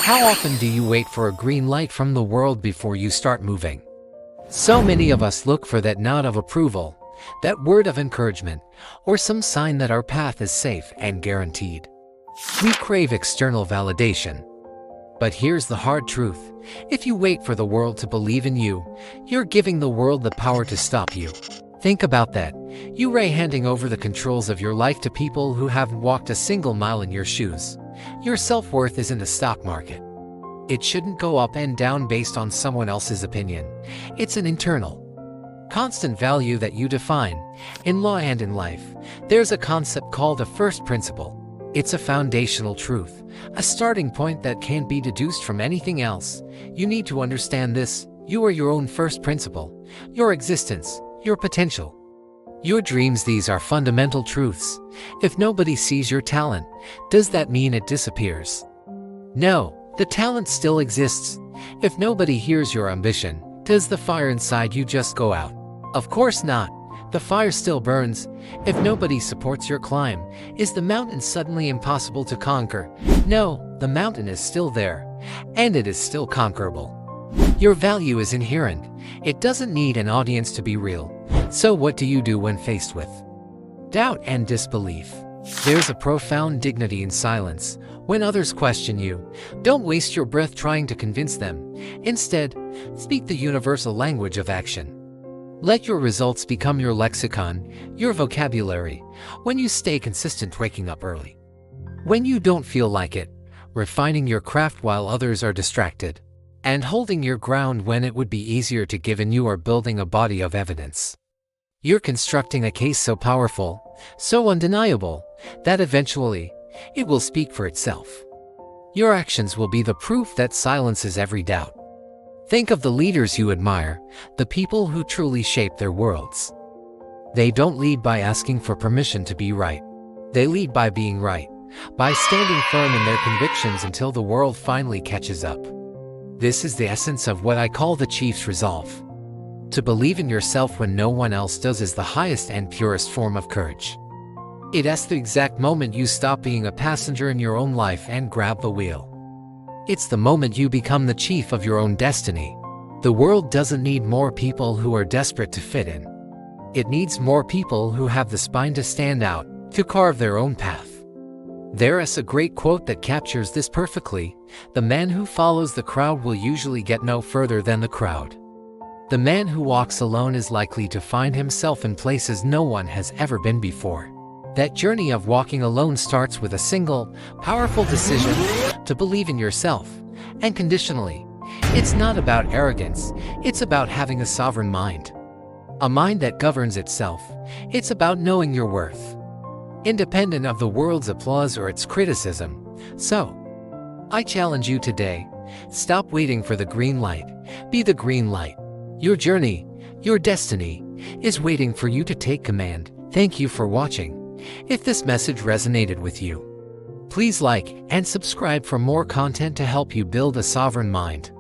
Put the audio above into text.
How often do you wait for a green light from the world before you start moving? So many of us look for that nod of approval, that word of encouragement, or some sign that our path is safe and guaranteed. We crave external validation. But here's the hard truth. If you wait for the world to believe in you, you're giving the world the power to stop you. Think about that. You're handing over the controls of your life to people who haven't walked a single mile in your shoes. Your self-worth isn't a stock market. It shouldn't go up and down based on someone else's opinion. It's an internal, constant value that you define. In law and in life, there's a concept called a first principle. It's a foundational truth, a starting point that can't be deduced from anything else. You need to understand this. You are your own first principle, your existence, your potential, your dreams. These are fundamental truths. If nobody sees your talent, does that mean it disappears? No, the talent still exists. If nobody hears your ambition, does the fire inside you just go out? Of course not. The fire still burns. If nobody supports your climb, is the mountain suddenly impossible to conquer? No, the mountain is still there, and it is still conquerable. Your value is inherent. It doesn't need an audience to be real. So what do you do when faced with doubt and disbelief? There's a profound dignity in silence. When others question you, don't waste your breath trying to convince them. Instead, speak the universal language of action. Let your results become your lexicon, your vocabulary. When you stay consistent, waking up early, when you don't feel like it, refining your craft while others are distracted, and holding your ground when it would be easier to give in, you are building a body of evidence. You're constructing a case so powerful, so undeniable, that eventually, it will speak for itself. Your actions will be the proof that silences every doubt. Think of the leaders you admire, the people who truly shape their worlds. They don't lead by asking for permission to be right. They lead by being right, by standing firm in their convictions until the world finally catches up. This is the essence of what I call the chief's resolve. To believe in yourself when no one else does is the highest and purest form of courage. It's the exact moment you stop being a passenger in your own life and grab the wheel. It's the moment you become the chief of your own destiny. The world doesn't need more people who are desperate to fit in. It needs more people who have the spine to stand out, to carve their own path. There's a great quote that captures this perfectly. The man who follows the crowd will usually get no further than the crowd. The man who walks alone is likely to find himself in places no one has ever been before. That journey of walking alone starts with a single, powerful decision to believe in yourself, and conditionally. It's not about arrogance, it's about having a sovereign mind. A mind that governs itself. It's about knowing your worth, independent of the world's applause or its criticism. So, I challenge you today, stop waiting for the green light, be the green light. Your journey, your destiny, is waiting for you to take command. Thank you for watching. If this message resonated with you, please like and subscribe for more content to help you build a sovereign mind.